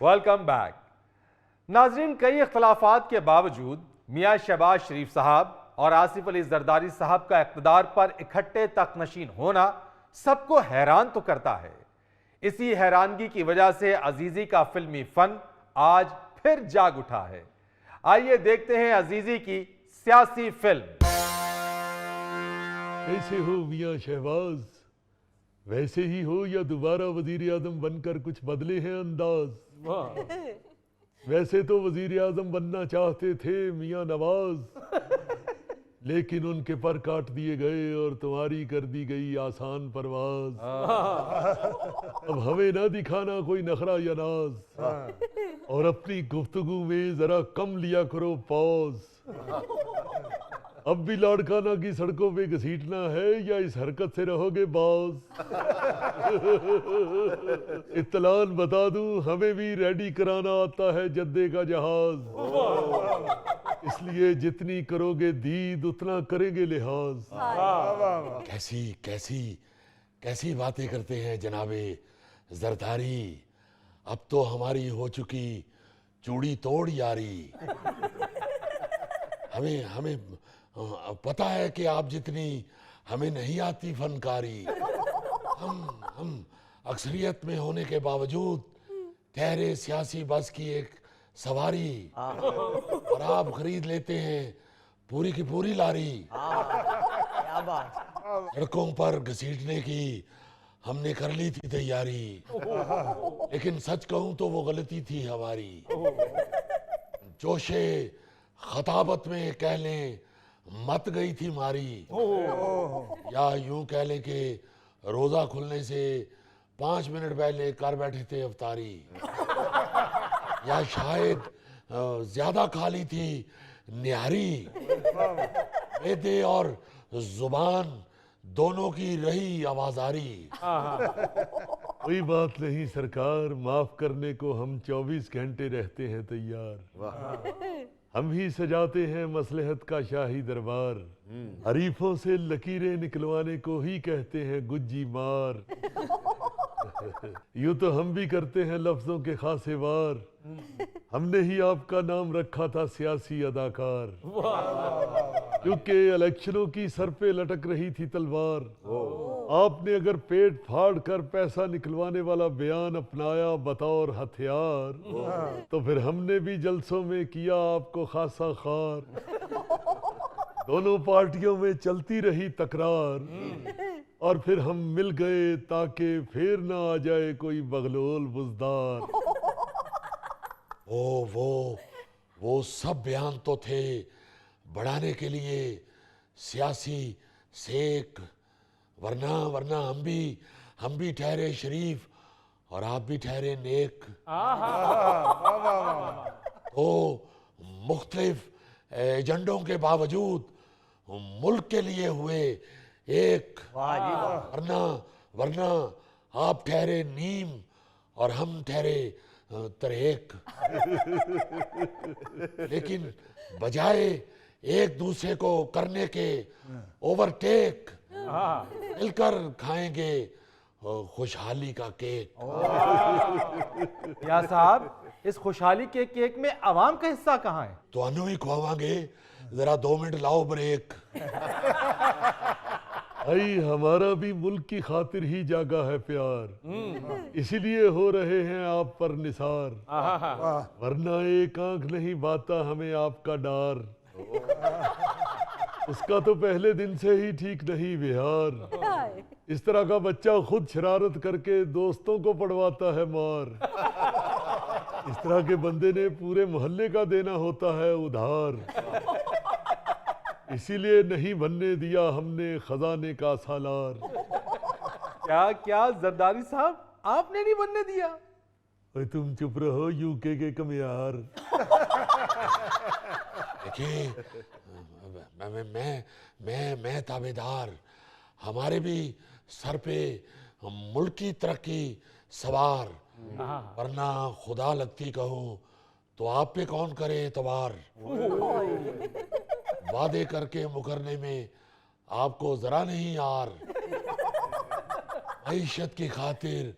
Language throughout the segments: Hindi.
Welcome back. नाजरीन, कई इख्तलाफात के बावजूद मियां शहबाज शरीफ साहब और आसिफ अली जरदारी साहब का इक़्तिदार पर इकट्ठे तख्तनशीन होना सबको हैरान तो करता है। इसी हैरानगी की वजह से अजीजी का फिल्मी फन आज फिर जाग उठा है। आइए देखते हैं अजीजी की सियासी फिल्म। कैसे हो मियां शहबाज? वैसे ही हो या दोबारा वजीर आजम बनकर कुछ बदले हैं अंदाज? वैसे तो वजीर आजम बनना चाहते थे मियां नवाज, लेकिन उनके पर काट दिए गए और तुम्हारी कर दी गई आसान परवाज। अब हमें ना दिखाना कोई नखरा या नाज, और अपनी गुफ्तगू में जरा कम लिया करो पॉज। अब भी लाड़काना की सड़कों पे घसीटना है या इस हरकत से रहोगे बाज? इत्तलान बता दूं, हमें भी रेडी कराना आता है जद्दे का जहाज, इसलिए जितनी करोगे दीद उतना करेंगे लिहाज। कैसी कैसी कैसी बातें करते हैं जनाबे जरदारी। अब तो हमारी हो चुकी चूड़ी तोड़ यारी। हमें हमें पता है कि आप जितनी हमें नहीं आती फनकारी। हम अक्सरियत में होने के बावजूद ठहरे सियासी बस की एक सवारी, और आप खरीद लेते हैं पूरी की पूरी लारी। सड़कों पर घसीटने की हमने कर ली थी तैयारी, लेकिन सच कहूं तो वो गलती थी हमारी। जोशे खताबत में कह लें मत गई थी मारी, या यूं कह लें कि रोजा खुलने से 5 मिनट पहले कर बैठे थे अफ्तारी, या शायद ज्यादा खा ली थी निहारी। मैदे और जुबान दोनों की रही आवाजारी। कोई बात नहीं सरकार, माफ करने को हम 24 घंटे रहते हैं तैयार। हम ही सजाते हैं मसलहत का शाही दरबार, हरीफों से लकीरें निकलवाने को ही कहते हैं गुज्जी मार। यूं तो हम भी करते हैं लफ्जों के खासे वार, हमने ही आपका नाम रखा था सियासी अदाकार, क्योंकि इलेक्शनों की सर पे लटक रही थी तलवार। आपने अगर पेट फाड़ कर पैसा निकलवाने वाला बयान अपनाया बतौर हथियार, तो फिर हमने भी जलसों में किया आपको खासा खार। दोनों पार्टियों में चलती रही तकरार, और फिर हम मिल गए ताकि फिर ना आ जाए कोई बगलोल बुजदार। वो सब बयान तो थे बढ़ाने के लिए सियासी सेक, वरना हम भी ठहरे शरीफ और आप भी ठहरे नेक। तो मुख्तलिफ एजेंडों के बावजूद मुल्क के लिए हुए एक, वरना आप ठहरे नीम और हम ठहरे तरेक। लेकिन बजाय एक दूसरे को करने के ओवरटेक, मिलकर खाएंगे खुशहाली का केक। या साहब, इस खुशहाली के केक में अवाम का हिस्सा कहाँ है? तो अनु ही खुआवांगे, जरा 2 मिनट लाओ ब्रेक। भाई हमारा भी मुल्क की खातिर ही जागा है प्यार, इसीलिए हो रहे हैं आप पर निसार, वरना एक आंख नहीं बाता हमें आपका डार। उसका तो पहले दिन से ही ठीक नहीं बिहार, इस तरह का बच्चा खुद शरारत करके दोस्तों को पढ़वाता है मार। इस तरह के बंदे ने पूरे मोहल्ले का देना होता है उधार, इसीलिए नहीं बनने दिया हमने खजाने का सालार। क्या जरदारी साहब, आपने नहीं बनने दिया? ओए तुम चुप रहो यूके के कमियार। देखिए, मैं ताबेदार, हमारे भी सर पे मुल्क की तरक्की सवार, वरना खुदा लगती कहूँ तो आप पे कौन करे एतबार। वादे करके मुकरने में आपको जरा नहीं यार, मईशत की खातिर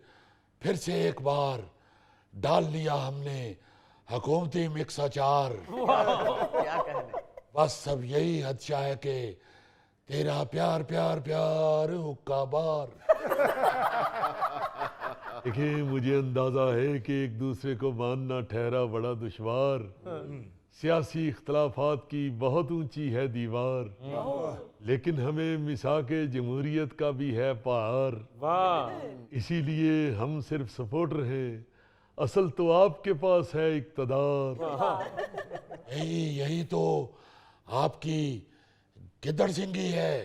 फिर से एक बार डाल लिया हमने हुकूमती मिक्स अचार। क्या कहने। बस अब यही हदशा है कि तेरा प्यार प्यार प्यार हुक्का बार। देखिए, मुझे अंदाजा है कि एक दूसरे को मानना ठहरा बड़ा दुश्वार। सियासी इख्तलाफात की बहुत ऊंची है दीवार, लेकिन हमें मिसाके जमहूरियत का भी है पार। इसीलिए हम सिर्फ सपोर्टर हैं, असल तो आपके पास है इक़्तिदार। यही तो आपकी गिद्दड़ सिंगी है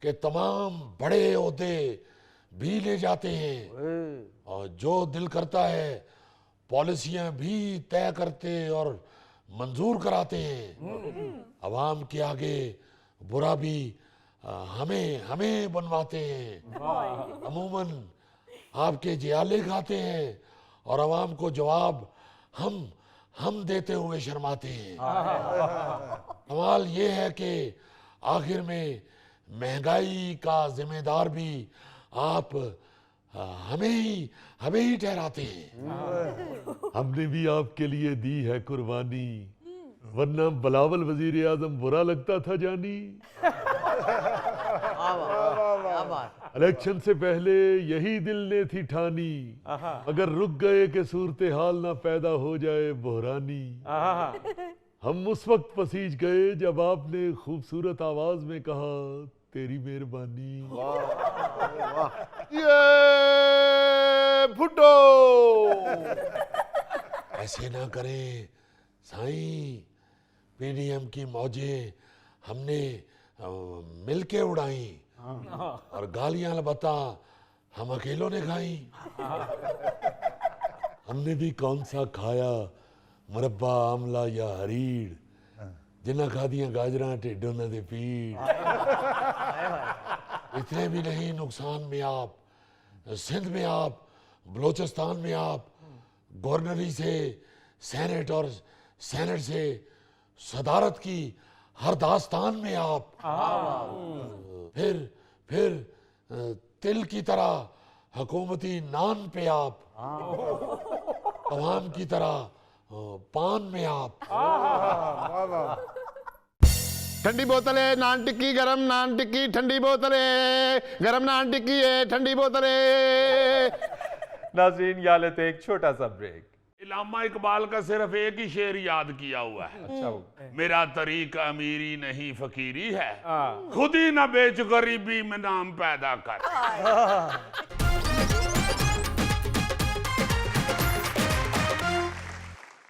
कि तमाम बड़े ओहदे भी ले जाते हैं और जो दिल करता है पॉलिसियां भी तय करते और मंजूर कराते हैं। अवाम के आगे बुरा भी हमें बनवाते हैं। अमूमन आपके जियाले खाते हैं और अवाम को जवाब हम देते हुए शर्माते हैं। कमाल ये है कि आखिर में महंगाई का जिम्मेदार भी आप हमें ही ठहराते हैं। हमने भी आपके लिए दी है कुर्बानी, वरना बिलावल वजीर आजम बुरा लगता था जानी। क्या बात। इलेक्शन से पहले यही दिल ने थी ठानी, अगर रुक गए कि सूरत हाल ना पैदा हो जाए बहरानी। हम उस वक्त पसीज गए जब आपने खूबसूरत आवाज में कहा तेरी मेहरबानी। ये भुट्टो। ऐसे ना करें साईं, पीडीएम की मौजें हमने मिलके उड़ाई और गालियां अलबत्ता हम अकेलों ने खाई। हमने भी कौन सा खाया मुरब्बा आमला या हरीड़, जिन्ना खादियां गाजरां ढिड उन्हां दे पीड़। इतने भी नहीं नुकसान में आप, सिंध में आप, बलोचिस्तान में आप, गवर्नरी से सेनेट और सेनेट से सदारत की हर दास्तान में आप, फिर तिल की तरह हुकूमती नान पे आप, अवाम की तरह पान में आप। ठंडी बोतल है नान टिक्की, गरम नान टिक्की, ठंडी बोतल है गरम नान टिक्की है, ठंडी बोतल है। नाज़रीन, यहाँ लेते हैं एक छोटा सा ब्रेक। इलामा इकबाल का सिर्फ एक ही शेर याद किया हुआ है। अच्छा, मेरा तरीका अमीरी नहीं फकीरी है, खुद ही ना बेच गरीबी में नाम पैदा कर।